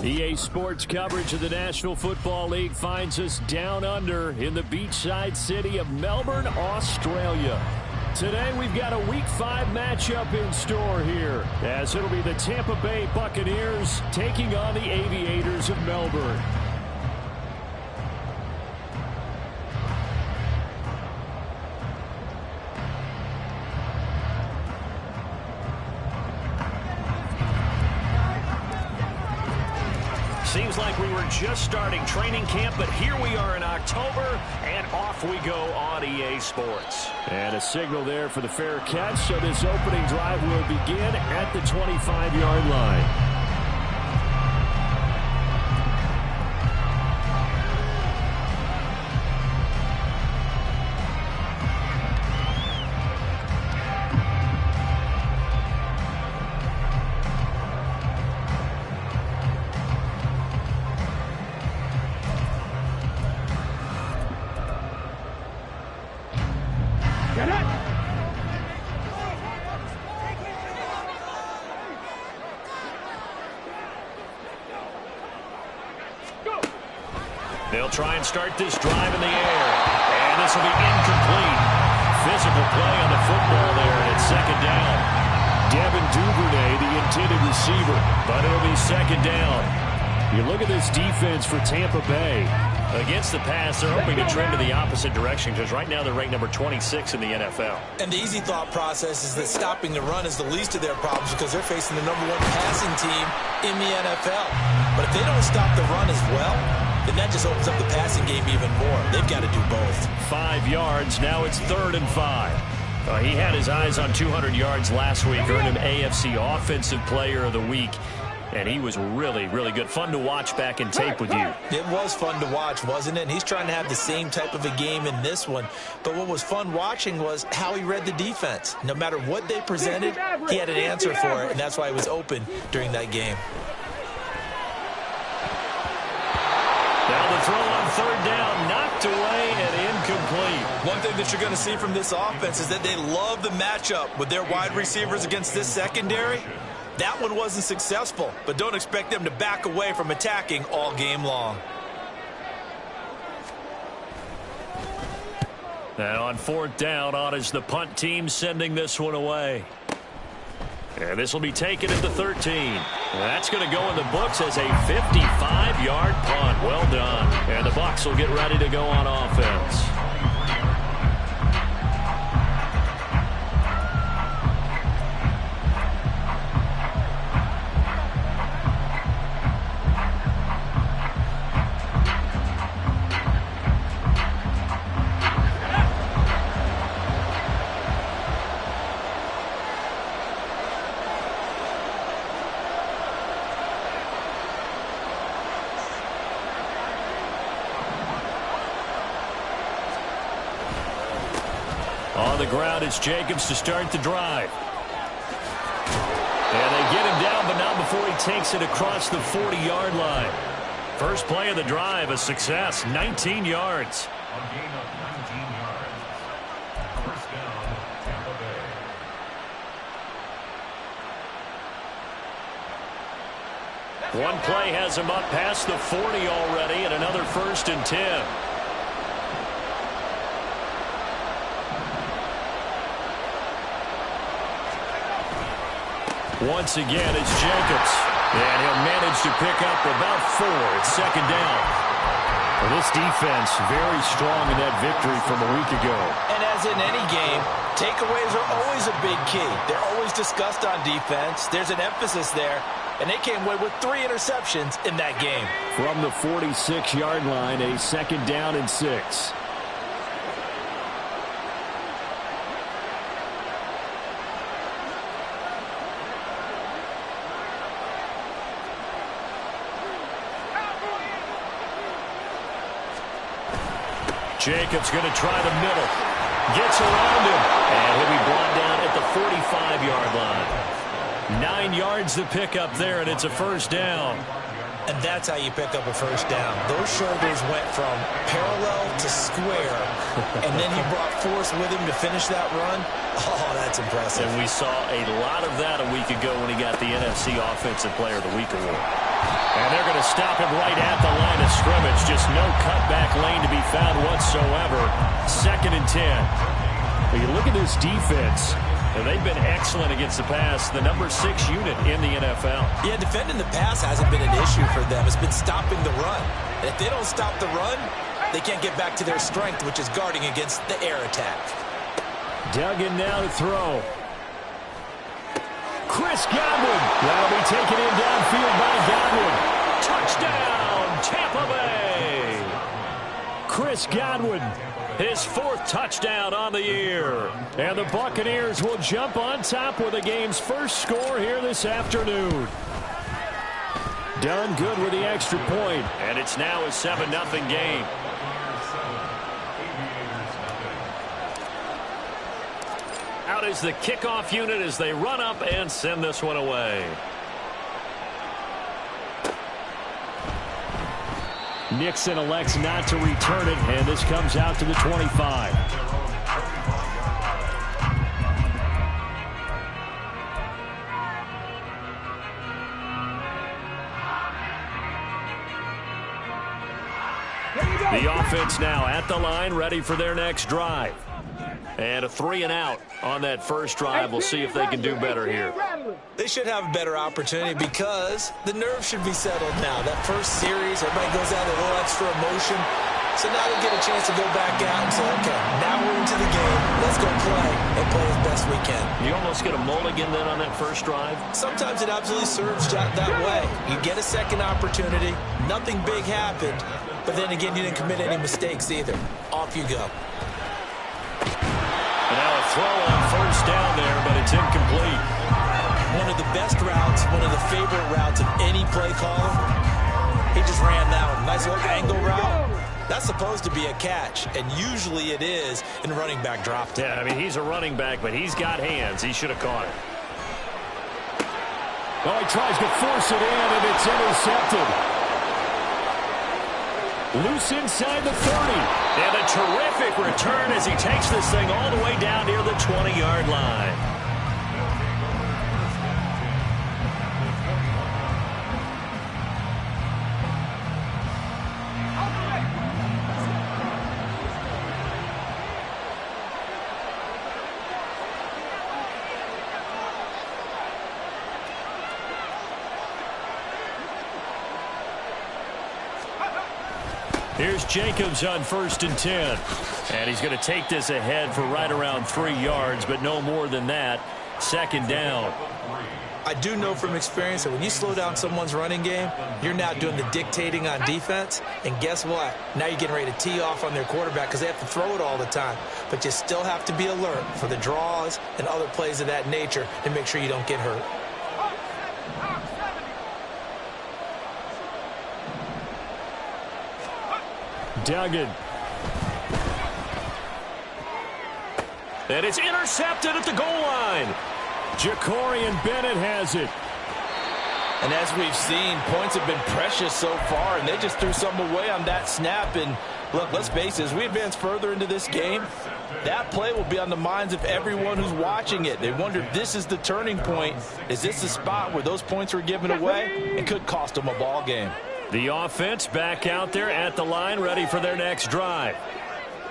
EA Sports coverage of the National Football League finds us down under in the beachside city of Melbourne, Australia. Today we've got a Week 5 matchup in store here, as it'll be the Tampa Bay Buccaneers taking on the Aviators of Melbourne. Seems like we were just starting training camp, but here we are in October, and off we go on EA Sports. And a signal there for the fair catch, so this opening drive will begin at the 25-yard line. They'll try and start this drive in the air. And this will be incomplete. Physical play on the football there, and it's second down. Devin Duvernay, the intended receiver, but it'll be second down. You look at this defense for Tampa Bay. Against the pass, they're hoping to trend in the opposite direction because right now they're ranked number 26 in the NFL. And the easy thought process is that stopping the run is the least of their problems because they're facing the #1 passing team in the NFL. But if they don't stop the run as well, then that just opens up the passing game even more. They've got to do both. 5 yards. Now it's 3rd and 5. He had his eyes on 200 yards last week, earned him AFC Offensive Player of the Week. And he was really, really good. Fun to watch back in tape with you. It was fun to watch, wasn't it? And he's trying to have the same type of a game in this one. But what was fun watching was how he read the defense. No matter what they presented, he had an answer for it, and that's why he was open during that game. Now the throw on 3rd down, knocked away and incomplete. One thing that you're going to see from this offense is that they love the matchup with their wide receivers against this secondary. That one wasn't successful, but don't expect them to back away from attacking all game long. Now on 4th down, on is the punt team sending this one away. And this will be taken at the 13. That's going to go in the books as a 55-yard punt. Well done. And the Bucs will get ready to go on offense. On the ground, it's Jacobs to start the drive. And they get him down, but not before he takes it across the 40-yard line. First play of the drive, a success, 19 yards. A gain of 19 yards. First down, Tampa Bay. One play has him up past the 40 already, and another 1st and 10. Once again, it's Jacobs. And he'll manage to pick up about 4. It's second down. Well, this defense very strong in that victory from a week ago. And as in any game, takeaways are always a big key. They're always discussed on defense. There's an emphasis there. And they came away with 3 interceptions in that game. From the 46-yard line, a second down and 6. Jacobs going to try the middle. Gets around him. And he'll be brought down at the 45-yard line. 9 yards to pick up there, and it's a first down. And that's how you pick up a first down. Those shoulders went from parallel to square, and then he brought force with him to finish that run. Oh, that's impressive. And we saw a lot of that a week ago when he got the NFC Offensive Player of the Week award. And they're going stop him right at the line of scrimmage. Just no cutback lane to be found whatsoever. 2nd and 10. When you look at this defense, and they've been excellent against the pass, the number 6 unit in the NFL. Yeah, defending the pass hasn't been an issue for them. It's been stopping the run. And if they don't stop the run, they can't get back to their strength, which is guarding against the air attack. Duggan now to throw. Chris Godwin. That'll be taken in downfield by Godwin. Touchdown, Tampa Bay. Chris Godwin. His 4th touchdown on the year. And the Buccaneers will jump on top with the game's first score here this afternoon. Done good with the extra point. And it's now a 7-0 game. Out is the kickoff unit as they run up and send this one away. Nixon elects not to return it, and this comes out to the 25. The offense now at the line, ready for their next drive. And a 3-and-out on that first drive. We'll see if they can do better here. They should have a better opportunity because the nerves should be settled now. That first series, everybody goes out with a little extra emotion. So now they get a chance to go back out and say, okay, now we're into the game. Let's go play and play as best we can. You almost get a mulligan then on that first drive? Sometimes it absolutely serves that way. You get a second opportunity. Nothing big happened. But then again, you didn't commit any mistakes either. Off you go. And now a throw on first down there, but it's incomplete. One of the best routes, one of the favorite routes of any play caller. He just ran that one. Nice little angle route. That's supposed to be a catch, and usually it is in running back drop. Yeah, I mean, he's a running back, but he's got hands. He should have caught it. Oh, he tries to force it in, and it's intercepted. Loose inside the 30. And a terrific return as he takes this thing all the way down near the 20-yard line. Here's Jacobs on 1st and 10. And he's going to take this ahead for right around 3 yards, but no more than that. 2nd down. I do know from experience that when you slow down someone's running game, you're now doing the dictating on defense. And guess what? Now you're getting ready to tee off on their quarterback because they have to throw it all the time. But you still have to be alert for the draws and other plays of that nature to make sure you don't get hurt. Duggan. And it's intercepted at the goal line. Jacorian Bennett has it. And as we've seen, points have been precious so far, and they just threw some away on that snap. And look, let's face it, as we advance further into this game, that play will be on the minds of everyone who's watching it. They wonder if this is the turning point. Is this the spot where those points were given away? It could cost them a ball game. The offense back out there at the line, ready for their next drive.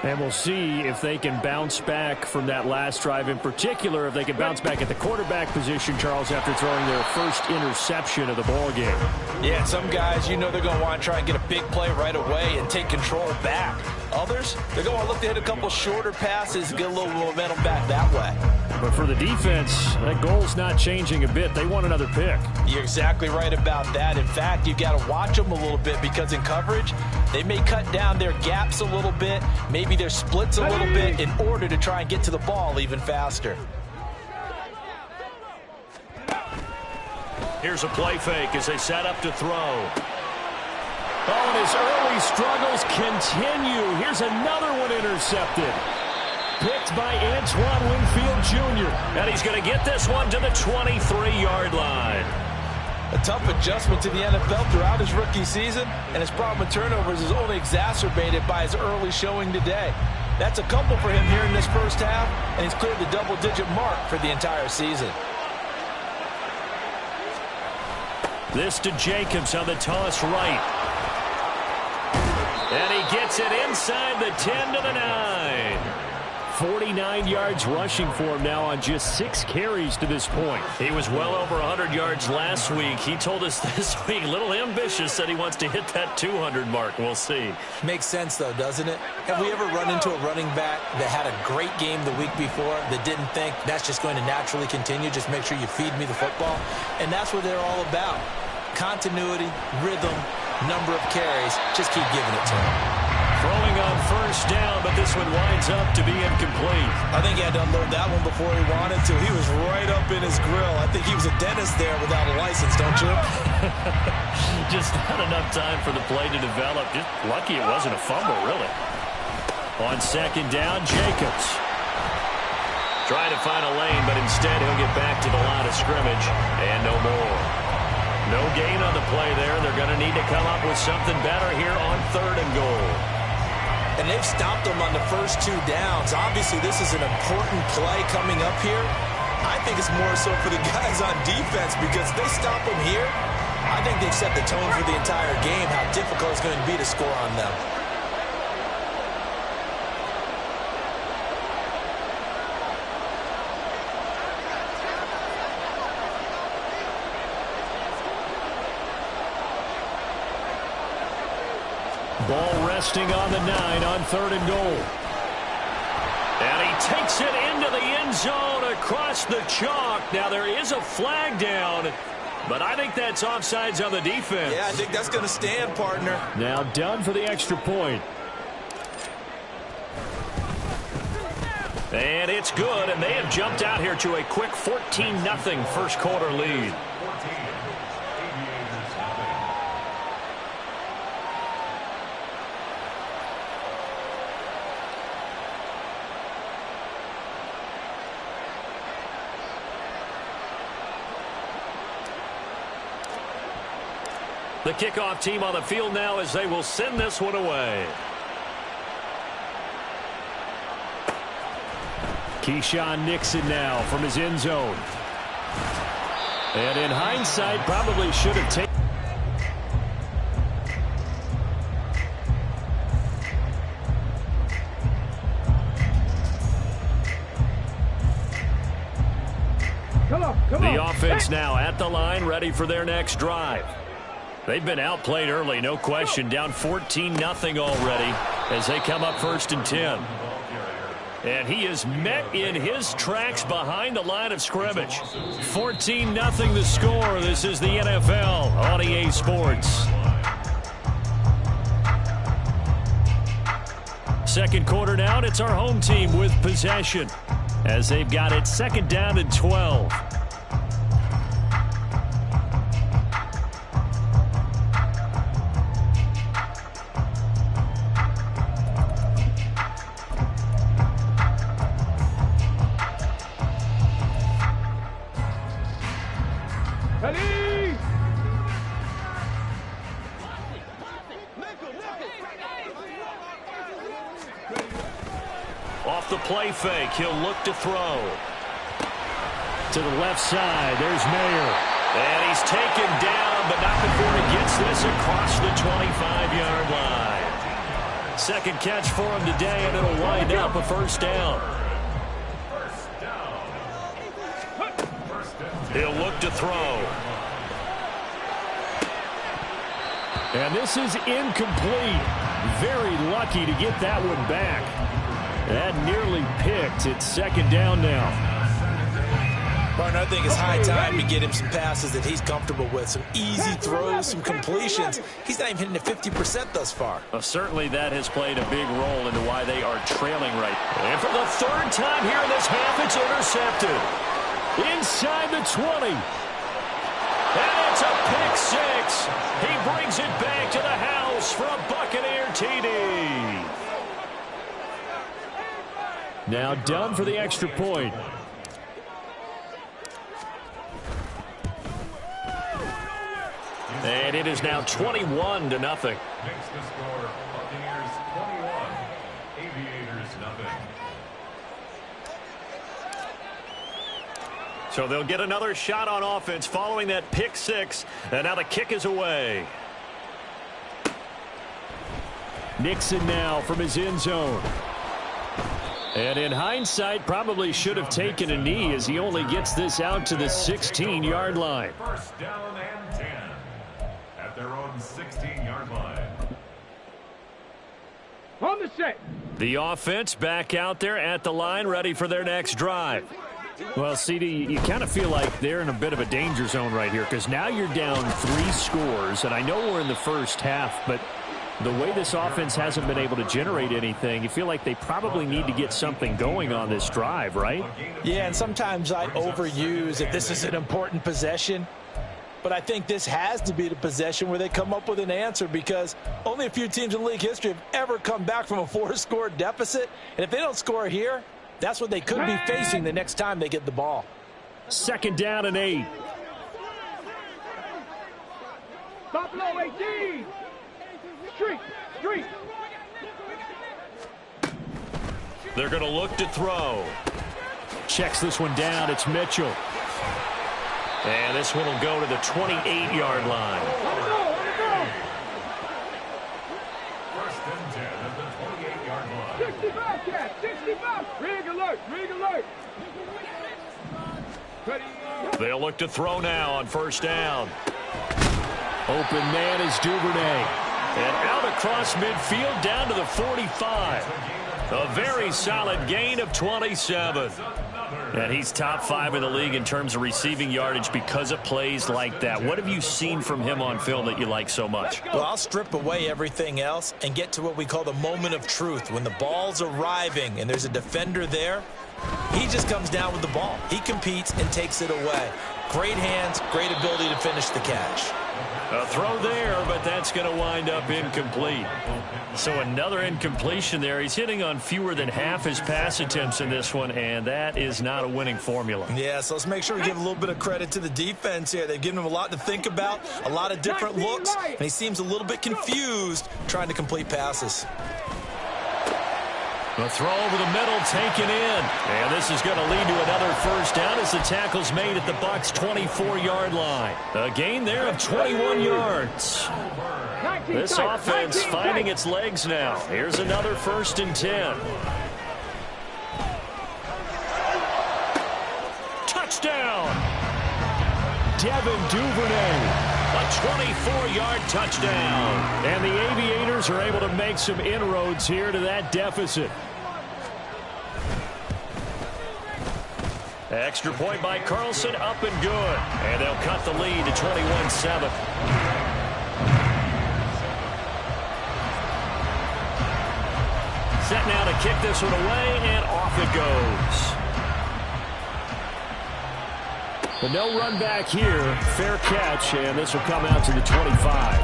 And we'll see if they can bounce back from that last drive, in particular, if they can bounce back at the quarterback position, Charles, after throwing their first interception of the ball game. Yeah, some guys, you know they're going to want to try and get a big play right away and take control back. Others, they're going to look to hit a couple shorter passes, get a little momentum back that way. But for the defense, that goal's not changing a bit. They want another pick. You're exactly right about that. In fact, you've got to watch them a little bit because in coverage, they may cut down their gaps a little bit, maybe their splits a little bit in order to try and get to the ball even faster. Here's a play fake as they set up to throw. Oh, and his early struggles continue. Here's another one intercepted. Picked by Antoine Winfield Jr. And he's going to get this one to the 23-yard line. A tough adjustment to the NFL throughout his rookie season, and his problem with turnovers is only exacerbated by his early showing today. That's a couple for him here in this first half, and he's cleared the double-digit mark for the entire season. This to Jacobs on the toss right. And he gets it inside the 10 to the 9. 49 yards rushing for him now on just 6 carries to this point. He was well over 100 yards last week. He told us this week, a little ambitious, that he wants to hit that 200 mark. We'll see. Makes sense, though, doesn't it? Have we ever run into a running back that had a great game the week before that didn't think that's just going to naturally continue? Just make sure you feed me the football. And that's what they're all about. Continuity, rhythm, number of carries. Just keep giving it to him. Throwing on first down, but this one winds up to be incomplete. I think he had to unload that one before he wanted to. He was right up in his grill. I think he was a dentist there without a license, don't you? Just not enough time for the play to develop. Just lucky it wasn't a fumble, really. On second down, Jacobs. Trying to find a lane, but instead he'll get back to the line of scrimmage and no more. No gain on the play there. They're going to need to come up with something better here on 3rd and goal. And they've stopped them on the first 2 downs. Obviously, this is an important play coming up here. I think it's more so for the guys on defense because they stop them here. I think they've set the tone for the entire game, how difficult it's going to be to score on them. Ball resting on the 9 on 3rd and goal. And he takes it into the end zone across the chalk. Now there is a flag down, but I think that's offsides on the defense. Yeah, I think that's going to stand, partner. Now done for the extra point. And it's good, and they have jumped out here to a quick 14-0 first quarter lead. The kickoff team on the field now as they will send this one away. Keyshawn Nixon now from his end zone. And in hindsight, probably should have taken. The offense now at the line, ready for their next drive. They've been outplayed early, no question. Down 14-0 already as they come up 1st and 10. And he is met in his tracks behind the line of scrimmage. 14-0 the score. This is the NFL on EA Sports. Second quarter now, and it's our home team with possession as they've got it 2nd down and 12. Off the play fake, he'll look to throw. To the left side, there's Mayer. And he's taken down, but not before he gets this across the 25-yard line. Second catch for him today, and it'll wind up a 1st down. He'll look to throw. And this is incomplete. Very lucky to get that one back. That nearly picked. It's 2nd down now. Partner, I think it's high time to get him some passes that he's comfortable with. Some easy throws, some completions. He's not even hitting at 50% thus far. Well, certainly that has played a big role into why they are trailing right. And for the 3rd time here in this half, it's intercepted. Inside the 20. And it's a pick 6. He brings it back to the house for a Buccaneer TD. Now done for the extra point. And it is now 21-0. Next to score, Buccaneers 21, Aviators 0. So they'll get another shot on offense following that pick six. And now the kick is away. Nixon now from his end zone. And in hindsight, probably should have taken a knee as he only gets this out to the 16-yard line. First down and 10 at their own 16-yard line. On the set. The offense back out there at the line, ready for their next drive. Well, CD, you kind of feel like they're in a bit of a danger zone right here because now you're down 3 scores, and I know we're in the first half, but the way this offense hasn't been able to generate anything, you feel like they probably need to get something going on this drive, right? Yeah, and sometimes I overuse if this is an important possession. But I think this has to be the possession where they come up with an answer because only a few teams in league history have ever come back from a 4-score deficit. And if they don't score here, that's what they could be facing the next time they get the ball. 2nd down and 8. Buffalo 18. Street. They're going to look to throw. Checks this one down. It's Mitchell. And this one will go to the 28-yard line. First and 10 at the 28-yard line. 65, Cat. 65. Rig alert. Ready. They'll look to throw now on first down. Open man is Duvernay. And out across midfield down to the 45. A very solid gain of 27. And he's top 5 in the league in terms of receiving yardage because of plays like that. What have you seen from him on film that you like so much? Well, I'll strip away everything else and get to what we call the moment of truth. When the ball's arriving and there's a defender there, he just comes down with the ball. He competes and takes it away. Great hands, great ability to finish the catch. A throw there, but that's going to wind up incomplete. So another incompletion there. He's hitting on fewer than half his pass attempts in this one, and that is not a winning formula. Yeah, so let's make sure we give a little bit of credit to the defense here. They've given him a lot to think about, a lot of different looks, and he seems a little bit confused trying to complete passes. The throw over the middle taken in. And this is going to lead to another first down as the tackle's made at the Bucs' 24-yard line. A gain there of 21 yards. This offense finding its legs now. Here's another 1st and 10. Touchdown! Devin Duvernay. A 24-yard touchdown. And the Aviators are able to make some inroads here to that deficit. Extra point by Carlson, up and good. And they'll cut the lead to 21-7. Set now to kick this one away, and off it goes. But no run back here. Fair catch, and this will come out to the 25.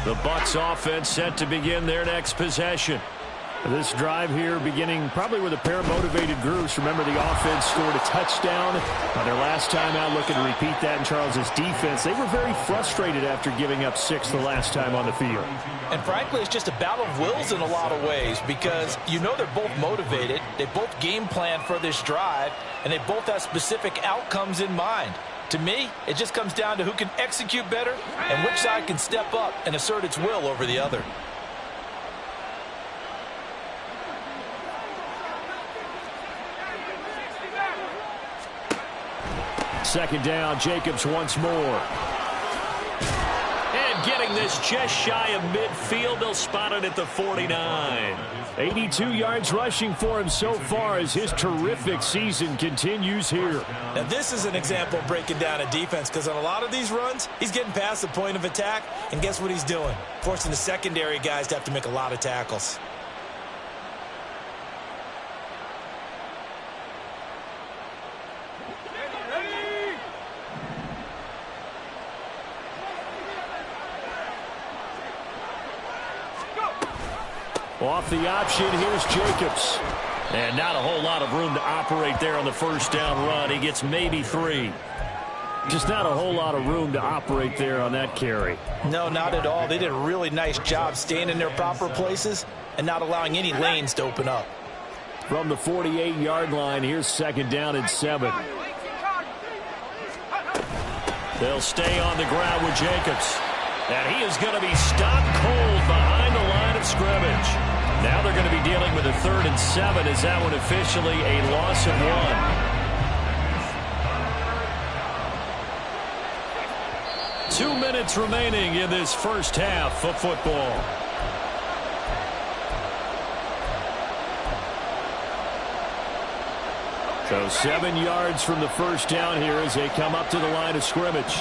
The Bucs offense set to begin their next possession. This drive here beginning probably with a pair of motivated groups. Remember, the offense scored a touchdown their last time out. Looking to repeat that in Charles's defense. They were very frustrated after giving up 6 the last time on the field. And frankly, it's just a battle of wills in a lot of ways because you know they're both motivated. They both game plan for this drive, and they both have specific outcomes in mind. To me, it just comes down to who can execute better and which side can step up and assert its will over the other. Second down, Jacobs once more. And getting this just shy of midfield, they'll spot it at the 49. 82 yards rushing for him so far as his terrific season continues here. Now, this is an example of breaking down a defense because on a lot of these runs, he's getting past the point of attack, and guess what he's doing? Forcing the secondary guys to have to make a lot of tackles. Off the option, here's Jacobs. And not a whole lot of room to operate there on the first down run. He gets maybe 3. Just not a whole lot of room to operate there on that carry. No, not at all. They did a really nice job staying in their proper places and not allowing any lanes to open up. From the 48-yard line, here's 2nd down and 7. They'll stay on the ground with Jacobs. And he is going to be stopped cold behind the line of scrimmage. Now they're going to be dealing with a 3rd and 7. Is that one officially a loss of 1? 2 minutes remaining in this first half of football. So 7 yards from the first down here as they come up to the line of scrimmage.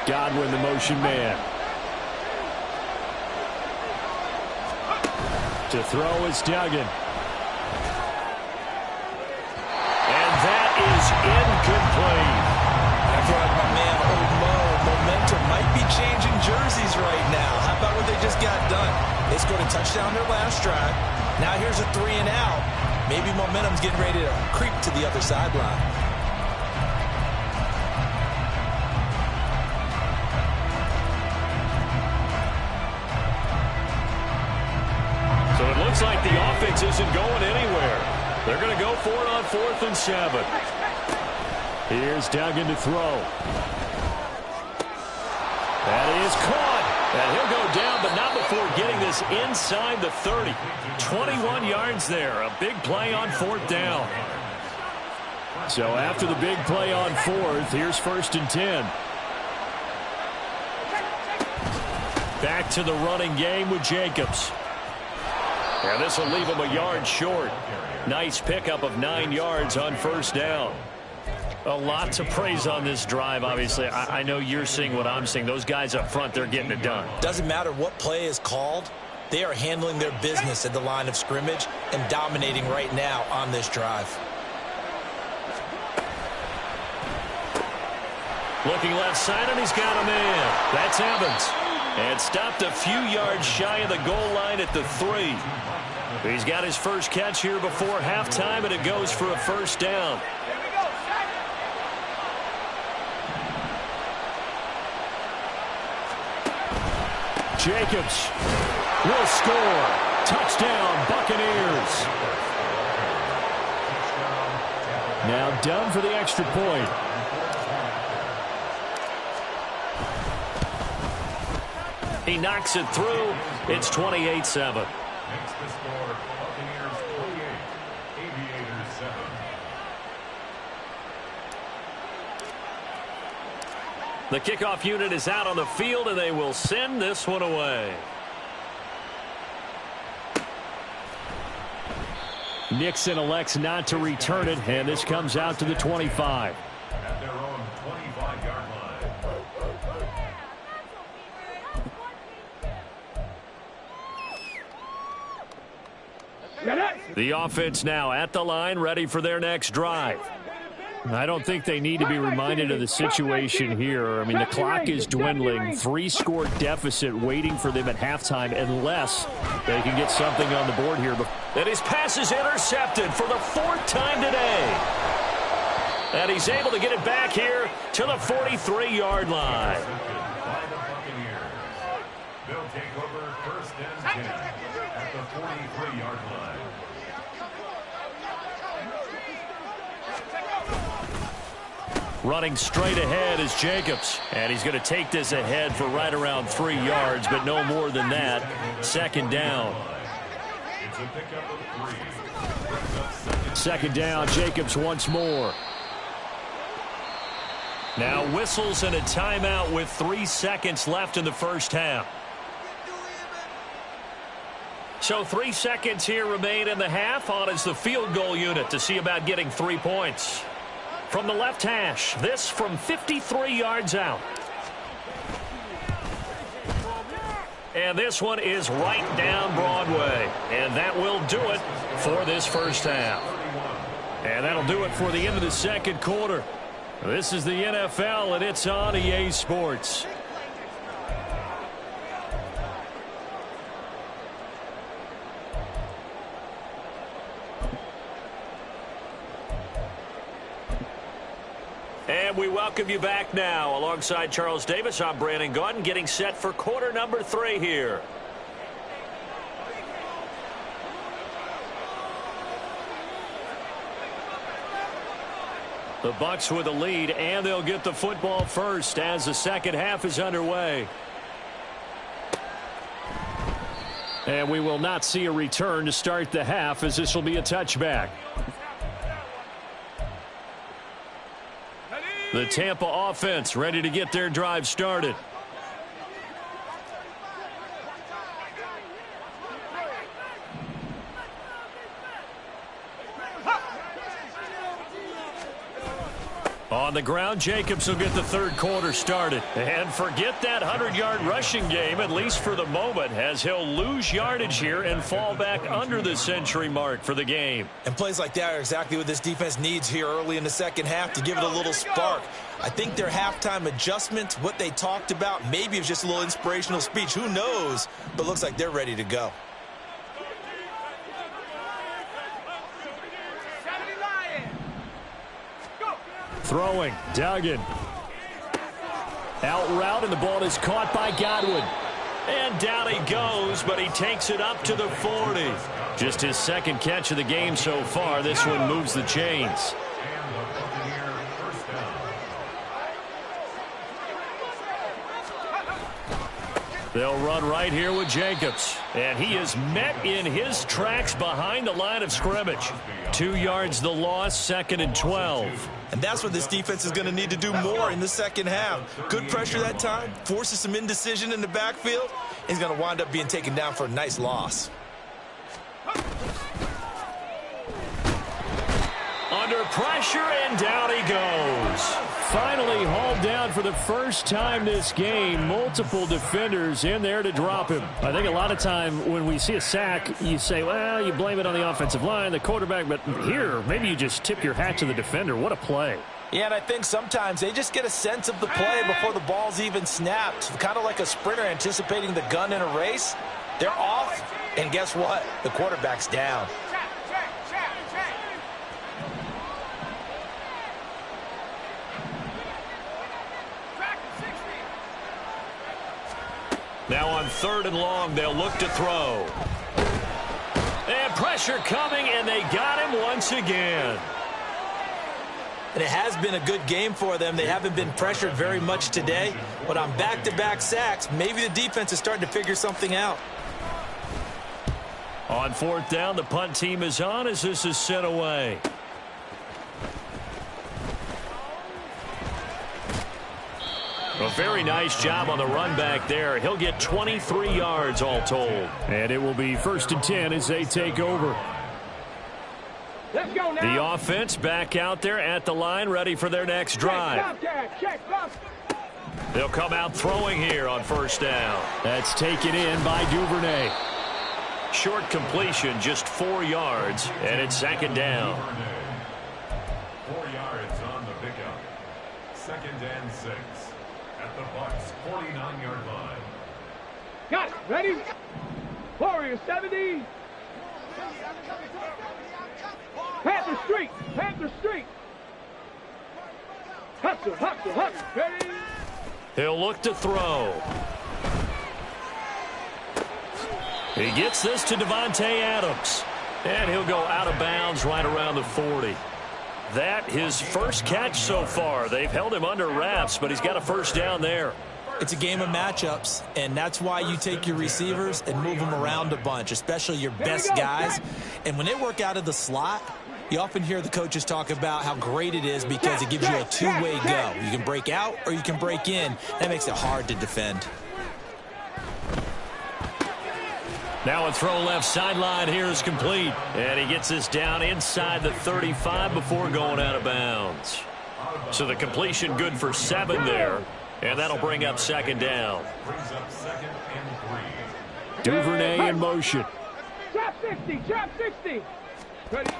Godwin, the motion man. To throw is Duggan. And that is incomplete. I feel like my man, Old Mo, momentum might be changing jerseys right now. How about what they just got done? They scored a touchdown their last drive. Now here's a 3 and out. Maybe momentum's getting ready to creep to the other sideline. So it looks like the offense isn't going anywhere. They're going to go for it on 4th and 7. Here's Duggan to throw. That is caught. And he'll go down, but not before getting this inside the 30. 21 yards there. A big play on 4th down. So after the big play on 4th, here's 1st and 10. Back to the running game with Jacobs. And this will leave him a yard short. Nice pickup of 9 yards on 1st down. A lot to praise on this drive, obviously. I know you're seeing what I'm seeing. Those guys up front, they're getting it done. Doesn't matter what play is called. They are handling their business at the line of scrimmage and dominating right now on this drive. Looking left side, and he's got a man. That's Evans. And stopped a few yards shy of the goal line at the 3. He's got his first catch here before halftime, and it goes for a 1st down. Jacobs will score. Touchdown, Buccaneers. Now done for the extra point. He knocks it through. It's 28-7. Makes the score Buccaneers 28, Aviators 7. The kickoff unit is out on the field, and they will send this one away. Nixon elects not to return it, and this comes out to the 25. At their own 25-yard line. The offense now at the line, ready for their next drive. I don't think they need to be reminded of the situation here. I mean, the clock is dwindling. 3-score deficit waiting for them at halftime unless they can get something on the board here. And his pass is intercepted for the 4th time today. And he's able to get it back here to the 43-yard line. By the Buccaneers. They'll take over 1st and 10 at the 43-yard line. Running straight ahead is Jacobs. And he's going to take this ahead for right around 3 yards, but no more than that. 2nd down. It's a pickup of 3. 2nd down, Jacobs once more. Now whistles and a timeout with 3 seconds left in the first half. So 3 seconds here remain in the half. On is the field goal unit to see about getting 3 points. From the left hash, this from 53 yards out. And this one is right down Broadway. And that will do it for this first half. And that'll do it for the end of the second quarter. This is the NFL, and it's on EA Sports. And we welcome you back now. Alongside Charles Davis, I'm Brandon Gaudin, getting set for quarter number 3 here. The Bucs with a lead, and they'll get the football first as the second half is underway. And we will not see a return to start the half, as this will be a touchback. The Tampa offense ready to get their drive started. On the ground, Jacobs will get the third quarter started. And forget that 100-yard rushing game, at least for the moment, as he'll lose yardage here and fall back under the century mark for the game. And plays like that are exactly what this defense needs here early in the second half to give it a little spark. I think their halftime adjustment, what they talked about, maybe it was just a little inspirational speech. Who knows? But looks like they're ready to go. Throwing, Duggan. Out route, and the ball is caught by Godwin. And down he goes, but he takes it up to the 40. Just his second catch of the game so far. This one moves the chains. They'll run right here with Jacobs. And he is met in his tracks behind the line of scrimmage. 2 yards the loss, 2nd and 12. And that's what this defense is going to need to do more in the second half. Good pressure that time, forces some indecision in the backfield. He's going to wind up being taken down for a nice loss. Under pressure, and down he goes. Finally hauled down for the first time this game. Multiple defenders in there to drop him. I think a lot of time when we see a sack, you say, well, you blame it on the offensive line, the quarterback. But here, maybe you just tip your hat to the defender. What a play. Yeah, and I think sometimes they just get a sense of the play before the ball's even snapped. Kind of like a sprinter anticipating the gun in a race. They're off, and guess what? The quarterback's down. Now on 3rd and long, they'll look to throw. And pressure coming, and they got him once again. And it has been a good game for them. They haven't been pressured very much today. But on back-to-back sacks, maybe the defense is starting to figure something out. On 4th down, the punt team is on as this is sent away. A very nice job on the run back there. He'll get 23 yards all told. And it will be 1st and 10 as they take over. Let's go now. The offense back out there at the line, ready for their next drive. They'll come out throwing here on 1st down. That's taken in by Duvernay. Short completion, just 4 yards, and it's 2nd down. 4 yards on the pickup. 2nd and 6 at the Bucs' 49-yard line. Got it. Ready? Warrior 70. Panther Street. Panther Street. Hustle, hustle, hustle. Ready? He'll look to throw. He gets this to Devontae Adams. And he'll go out of bounds right around the 40. That his first catch so far. They've held him under wraps, but he's got a 1st down there. It's a game of matchups, and that's why you take your receivers and move them around a bunch, especially your best guys. And when they work out of the slot, you often hear the coaches talk about how great it is because it gives you a two-way go. You can break out or you can break in. That makes it hard to defend. Now a throw left sideline here is complete. And he gets this down inside the 35 before going out of bounds. So the completion good for 7 there. And that'll bring up 2nd down. Brings up 2nd and 3. Duvernay in motion. Trap 60. Trap 60. Ready?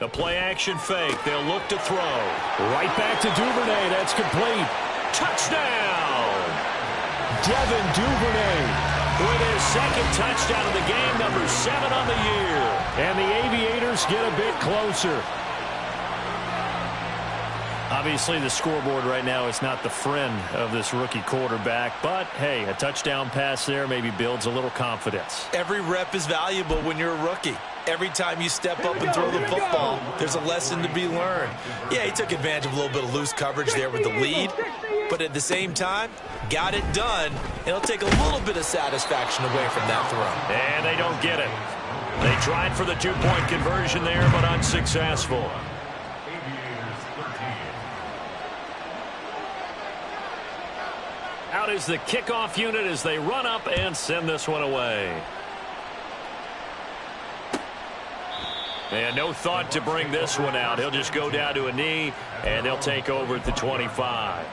The play action fake. They'll look to throw. Right back to Duvernay. That's complete. Touchdown! Devin Duvernay with his 2nd touchdown of the game, number 7 on the year. And the Aviators get a bit closer. A Obviously, the scoreboard right now is not the friend of this rookie quarterback, but, hey, a touchdown pass there maybe builds a little confidence. Every rep is valuable when you're a rookie. Every time you step up and throw the football, there's a lesson to be learned. Yeah, he took advantage of a little bit of loose coverage there with the lead, but at the same time, got it done. It'll take a little bit of satisfaction away from that throw. And they don't get it. They tried for the two-point conversion there, but unsuccessful. Out is the kickoff unit as they run up and send this one away. And no thought to bring this one out. He'll just go down to a knee, and they'll take over at the 25.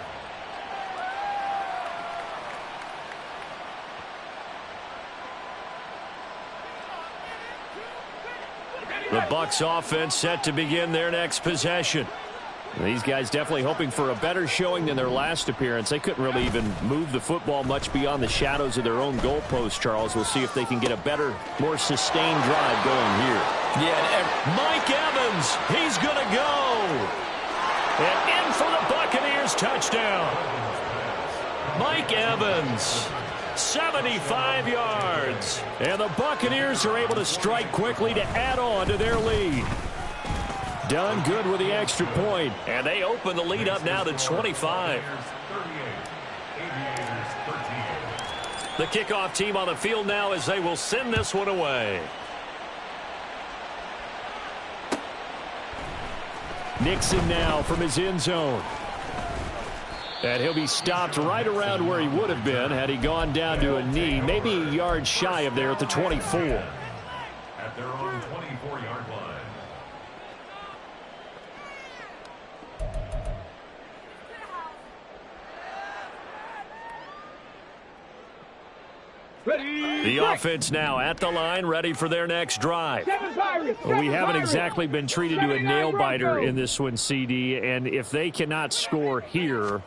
The Bucs offense set to begin their next possession. These guys definitely hoping for a better showing than their last appearance. They couldn't really even move the football much beyond the shadows of their own goalpost, Charles. We'll see if they can get a better, more sustained drive going here. Yeah, Mike Evans, he's going to go. And in for the Buccaneers touchdown. Mike Evans, 75 yards. And the Buccaneers are able to strike quickly to add on to their lead. Done good with the extra point. And they open the lead up now to 25. The kickoff team on the field now as they will send this one away. Nixon now from his end zone. And he'll be stopped right around where he would have been had he gone down to a knee, maybe a yard shy of there at the 24. At their own 24-yard line. The offense now at the line, ready for their next drive. Well, we haven't exactly been treated to a nail-biter in this one, CD, and if they cannot score here,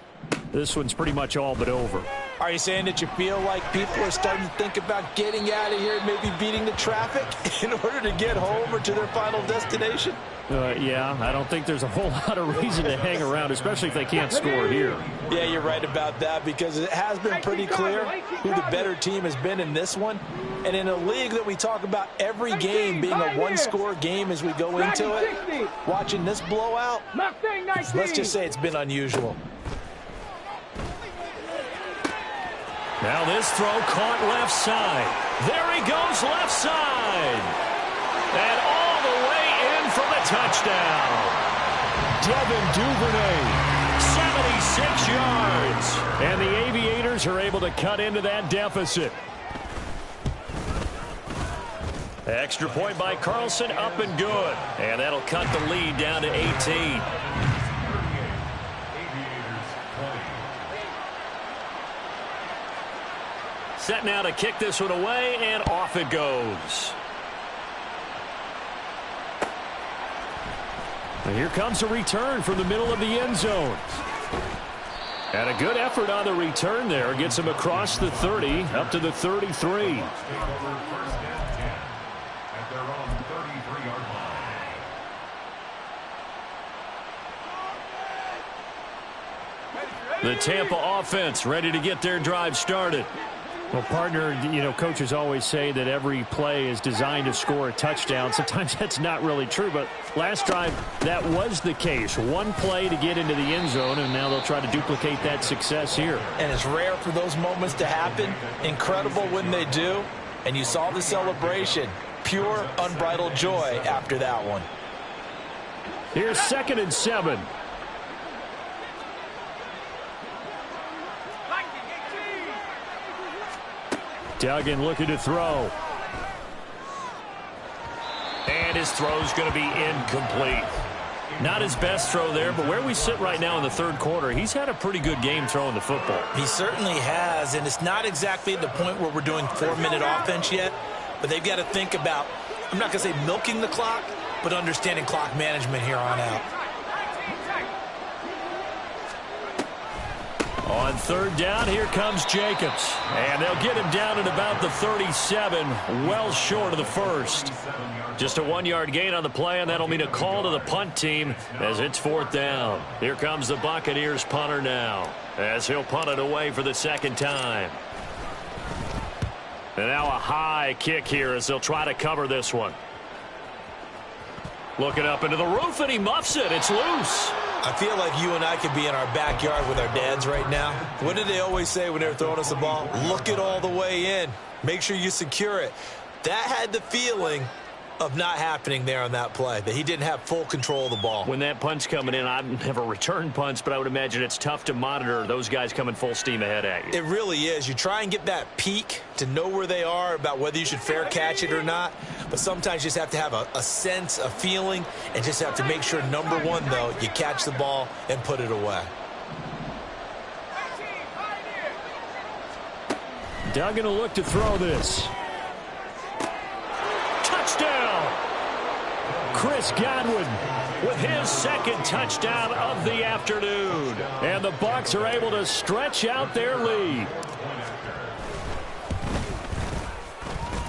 this one's pretty much all but over. Are you saying that you feel like people are starting to think about getting out of here and maybe beating the traffic in order to get home or to their final destination? Yeah, I don't think there's a whole lot of reason to hang around, especially if they can't score here. Yeah, you're right about that because it has been pretty clear who the better team has been in this one. And in a league that we talk about every game being a one-score game as we go into it, watching this blowout, let's just say it's been unusual. Now this throw caught left side. There he goes left side. And all the way in for the touchdown. Devin Duvernay. 76 yards. And the Aviators are able to cut into that deficit. Extra point by Carlson, up and good. And that'll cut the lead down to 18. Set now to kick this one away, and off it goes. And here comes a return from the middle of the end zone. And a good effort on the return there. Gets him across the 30, up to the 33. The Tampa offense ready to get their drive started. Well, partner, you know, coaches always say that every play is designed to score a touchdown. Sometimes that's not really true, but last drive, that was the case. One play to get into the end zone, and now they'll try to duplicate that success here. And it's rare for those moments to happen. Incredible when they do. And you saw the celebration. Pure, unbridled joy after that one. Here's 2nd and 7. Duggan looking to throw. And his throw's going to be incomplete. Not his best throw there, but where we sit right now in the third quarter, he's had a pretty good game throwing the football. He certainly has, and it's not exactly at the point where we're doing 4-minute offense yet, but they've got to think about, I'm not going to say milking the clock, but understanding clock management here on out. On 3rd down, here comes Jacobs. And they'll get him down at about the 37, well short of the first. Just a 1-yard gain on the play, and that'll mean a call to the punt team as it's 4th down. Here comes the Buccaneers punter now, as he'll punt it away for the 2nd time. And now a high kick here as they'll try to cover this one. Looking up into the roof, and he muffs it. It's loose. I feel like you and I could be in our backyard with our dads right now. What did they always say when they were throwing us the ball? Look it all the way in. Make sure you secure it. That had the feeling of not happening there on that play, that he didn't have full control of the ball. When that punt's coming in, I've never returned punts, but I would imagine it's tough to monitor those guys coming full steam ahead at you. It really is. You try and get that peek to know where they are, about whether you should fair catch it or not, but sometimes you just have to have a sense, a feeling, and just have to make sure, number one, though, you catch the ball and put it away. Doug going to look to throw this. Touchdown! Chris Godwin with his 2nd touchdown of the afternoon. And the Bucs are able to stretch out their lead.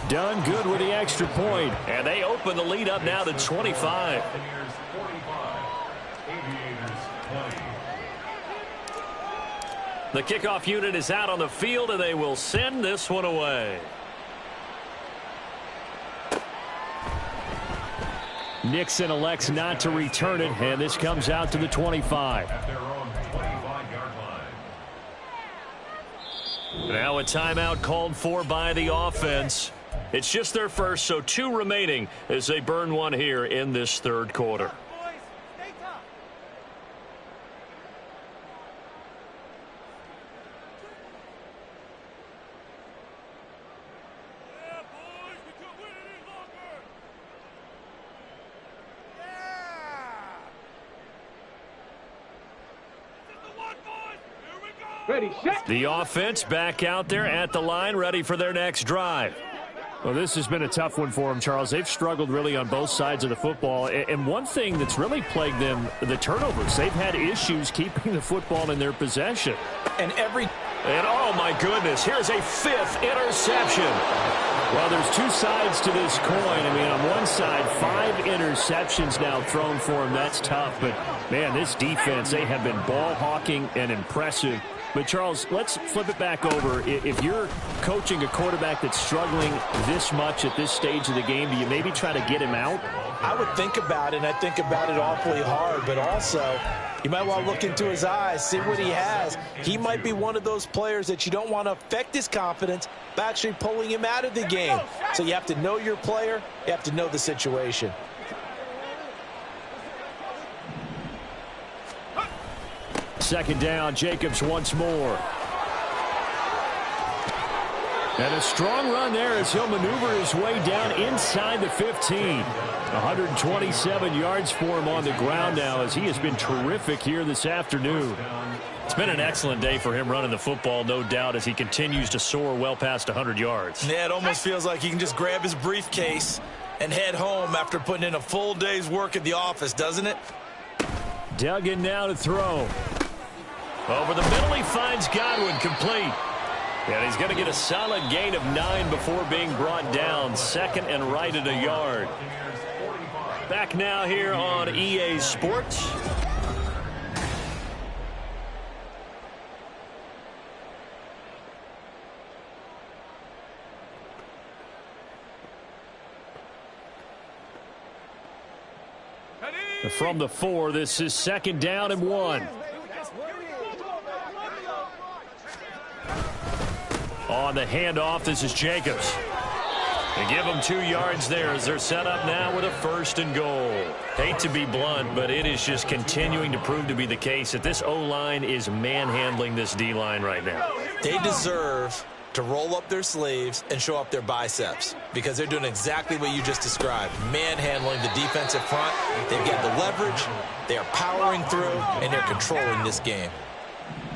Done good with the extra point. And they open the lead up now to 25. The kickoff unit is out on the field, and they will send this one away. Nixon elects not to return it, and this comes out to the 25. At their own 25-yard line. Now a timeout called for by the offense. It's just their first, so 2 remaining as they burn one here in this 3rd quarter. Ready, set. The offense back out there at the line, ready for their next drive. Well, this has been a tough one for them, Charles. They've struggled really on both sides of the football. And one thing that's really plagued them, the turnovers. They've had issues keeping the football in their possession. And oh, my goodness, here's a 5th interception. Well, there's 2 sides to this coin. I mean, on one side, 5 interceptions now thrown for them. That's tough. But, man, this defense, they have been ball hawking and impressive. But, Charles, let's flip it back over. If you're coaching a quarterback that's struggling this much at this stage of the game, do you maybe try to get him out? I would think about it, and I think about it awfully hard, but also you might want to look into his eyes, see what he has. He might be one of those players that you don't want to affect his confidence by actually pulling him out of the game. So you have to know your player. You have to know the situation. Second down, Jacobs once more. And a strong run there as he'll maneuver his way down inside the 15. 127 yards for him on the ground now as he has been terrific here this afternoon. It's been an excellent day for him running the football, no doubt, as he continues to soar well past 100 yards. Yeah, it almost feels like he can just grab his briefcase and head home after putting in a full day's work at the office, doesn't it? Duggan now to throw. Over the middle, he finds Godwin complete. And he's going to get a solid gain of 9 before being brought down. 2nd and right at a yard. Back now here on EA Sports. From the 4, this is 2nd down and 1. On the handoff, this is Jacobs. They give them 2 yards there as they're set up now with a 1st and goal. Hate to be blunt, but it is just continuing to prove to be the case that this O-line is manhandling this D-line right now. They deserve to roll up their sleeves and show up their biceps because they're doing exactly what you just described, manhandling the defensive front. They've got the leverage, they are powering through, and they're controlling this game.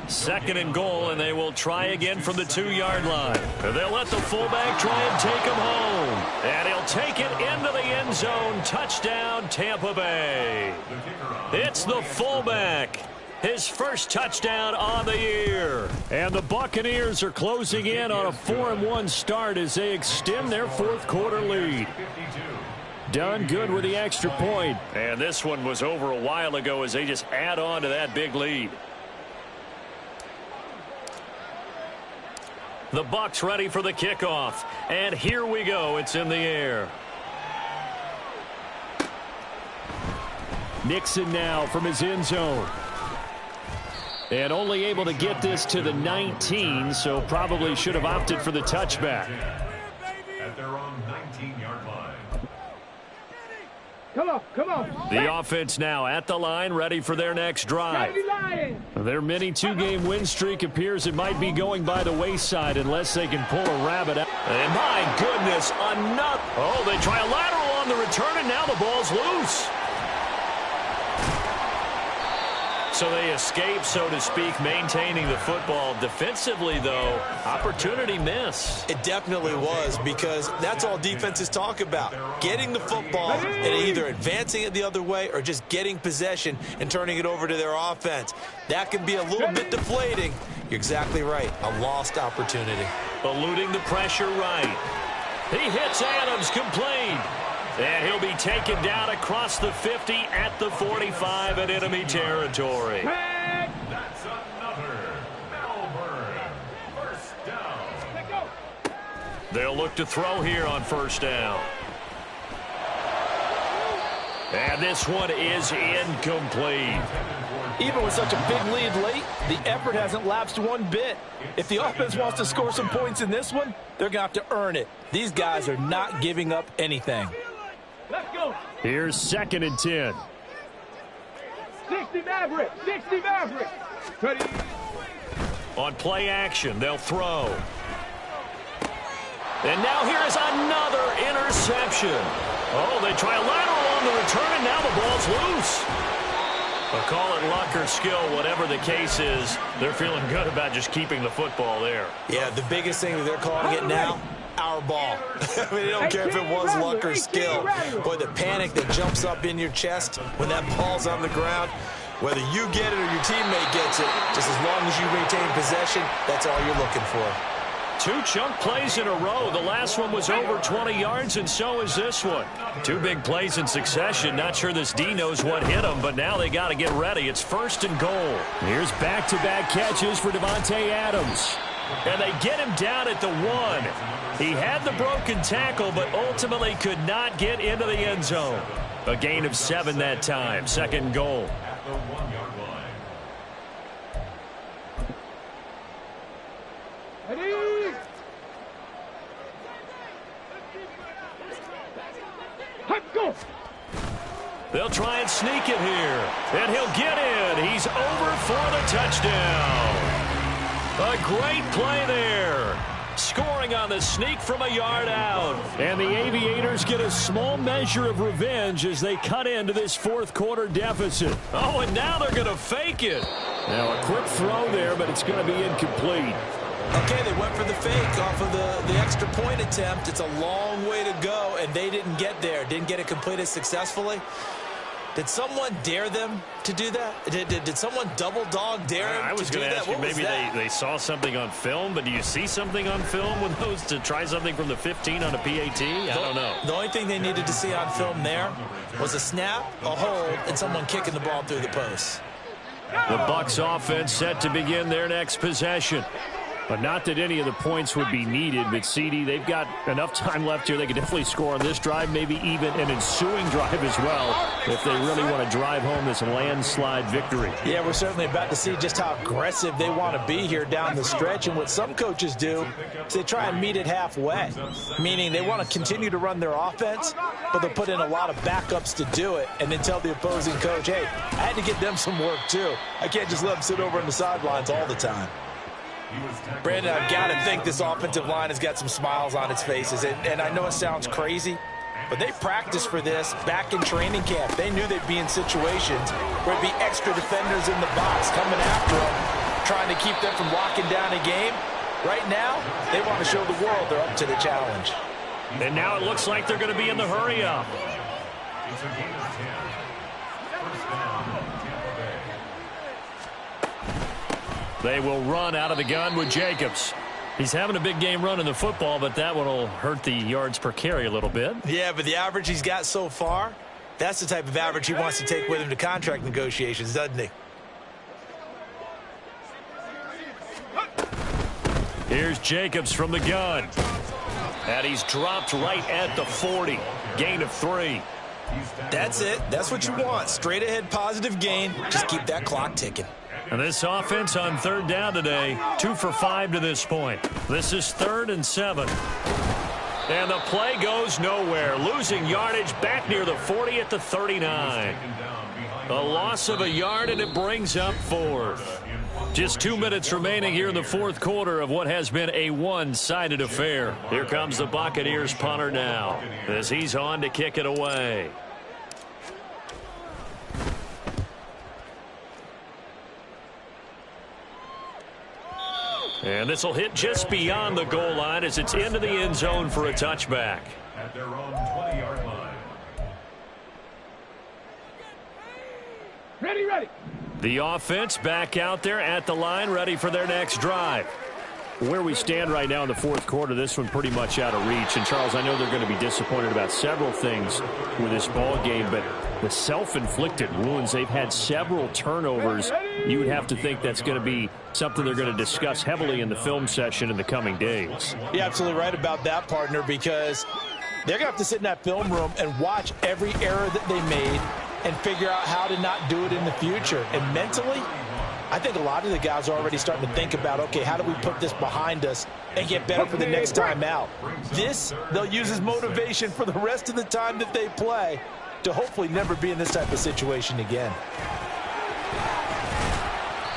2nd and goal, and they will try again from the 2-yard line. They'll let the fullback try and take him home. And he'll take it into the end zone. Touchdown, Tampa Bay. It's the fullback. His first touchdown on the year. And the Buccaneers are closing in on a 4-1 start as they extend their 4th quarter lead. Done good with the extra point. And this one was over a while ago as they just add on to that big lead. The Bucs ready for the kickoff. And here we go. It's in the air. Nixon now from his end zone. And only able to get this to the 19, so probably should have opted for the touchback. At their own 19-yard line. Come on. The offense now at the line, ready for their next drive. Their mini two-game win streak appears it might be going by the wayside unless they can pull a rabbit out. And my goodness, another. Oh, they try a lateral on the return, and now the ball's loose. So they escape, so to speak, maintaining the football. Defensively, though, opportunity miss. It definitely was, because that's all defenses talk about. Getting the football and either advancing it the other way or just getting possession and turning it over to their offense. That can be a little bit deflating. You're exactly right. A lost opportunity. Eluding the pressure right. He hits Adams, complete. And he'll be taken down across the 50 at the 45 in enemy territory. That's another Melbourne first down. They'll look to throw here on first down. And this one is incomplete. Even with such a big lead late, the effort hasn't lapsed one bit. If the offense wants to score some points in this one, they're going to have to earn it. These guys are not giving up anything. Let's go. Here's 2nd and 10. 60 Maverick. 60 Maverick. Ready. On play action, they'll throw. And now here is another interception. Oh, they try a lateral on the return, and now the ball's loose. But call it luck or skill, whatever the case is, they're feeling good about just keeping the football there. Yeah, the biggest thing that they're calling it now, our ball. I mean, they don't care if it was luck or skill. Boy, the panic that jumps up in your chest when that ball's on the ground, whether you get it or your teammate gets it, just as long as you maintain possession, that's all you're looking for. 2 chunk plays in a row. The last one was over 20 yards, and so is this one. 2 big plays in succession. Not sure this D knows what hit him, but now they got to get ready. It's 1st and goal. Here's back-to-back catches for Devontae Adams. And they get him down at the 1. He had the broken tackle, but ultimately could not get into the end zone. A gain of 7 that time. 2nd and goal. At the 1-yard line. Ready. Go. They'll try and sneak it here. And he'll get in. He's over for the touchdown. A great play there. Scoring on the sneak from a yard out. And the Aviators get a small measure of revenge as they cut into this 4th quarter deficit. Oh, and now they're going to fake it. Now a quick throw there, but it's going to be incomplete. Okay, they went for the fake off of the extra point attempt. It's a long way to go, and they didn't get there. Didn't get it completed successfully. Did someone dare them to do that? Did someone double dog dare them to do that? I was going to ask you, maybe they saw something on film, but do you see something on film with those to try something from the 15 on a PAT? I don't know. The only thing they needed to see on film there was a snap, a hold, and someone kicking the ball through the post. The Bucs offense set to begin their next possession. But not that any of the points would be needed, but CD, they've got enough time left here. They could definitely score on this drive, maybe even an ensuing drive as well, if they really want to drive home this landslide victory. Yeah, we're certainly about to see just how aggressive they want to be here down the stretch. And what some coaches do is they try and meet it halfway, meaning they want to continue to run their offense, but they'll put in a lot of backups to do it, and then tell the opposing coach, hey, I had to get them some work too. I can't just let them sit over on the sidelines all the time. Brandon, I've got to think this offensive line has got some smiles on its faces. And I know it sounds crazy, but they practiced for this back in training camp. They knew they'd be in situations where it'd be extra defenders in the box coming after them, trying to keep them from locking down a game. Right now, they want to show the world they're up to the challenge. And now it looks like they're going to be in the hurry-up. It's a gain of 10. First down, Tampa Bay. They will run out of the gun with Jacobs. He's having a big game running the football, but that one will hurt the yards per carry a little bit. Yeah, but the average he's got so far, that's the type of average he wants to take with him to contract negotiations, doesn't he? Here's Jacobs from the gun. And he's dropped right at the 40. Gain of 3. That's it. That's what you want. Straight ahead positive gain. Just keep that clock ticking. And this offense on 3rd down today, 2 for 5 to this point. This is 3rd and 7. And the play goes nowhere. Losing yardage back near the 40 at the 39. A loss of a yard, and it brings up 4th. Just 2 minutes remaining here in the 4th quarter of what has been a one-sided affair. Here comes the Buccaneers punter now as he's on to kick it away. And this will hit just beyond the goal line as it's into the end zone for a touchback. At their own 20-yard line. Ready, ready. The offense back out there at the line, ready for their next drive. Where we stand right now in the 4th quarter, this one pretty much out of reach. And, Charles, I know they're going to be disappointed about several things with this ball game, but the self-inflicted wounds, they've had several turnovers. You would have to think that's going to be something they're going to discuss heavily in the film session in the coming days. You're absolutely right about that, partner, because they're going to have to sit in that film room and watch every error that they made and figure out how to not do it in the future. And mentally, I think a lot of the guys are already starting to think about, okay, how do we put this behind us and get better for the next time out? This, they'll use as motivation for the rest of the time that they play to hopefully never be in this type of situation again.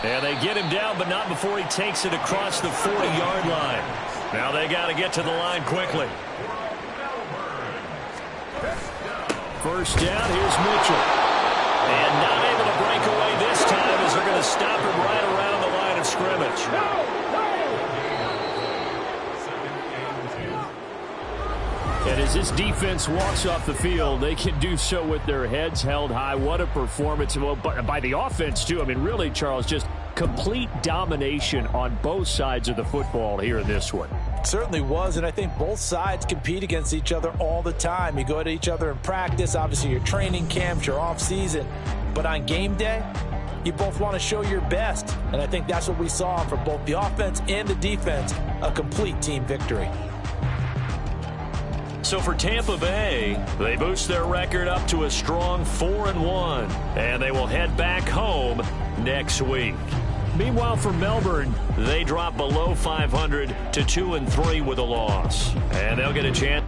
And they get him down, but not before he takes it across the 40-yard line. Now they got to get to the line quickly. First down, here's Mitchell. And not able to break away this time as they're going to stop him right around the line of scrimmage. And as this defense walks off the field, they can do so with their heads held high. What a performance. Well, by the offense, too. I mean, really, Charles, just complete domination on both sides of the football here in this one. Certainly was, and I think both sides compete against each other all the time. You go at each other in practice, obviously your training camps, your off-season. But on game day, you both want to show your best. And I think that's what we saw from both the offense and the defense, a complete team victory. So for Tampa Bay, they boost their record up to a strong 4-1, and they will head back home next week. Meanwhile, for Melbourne, they drop below 500 to 2-3 with a loss, and they'll get a chance.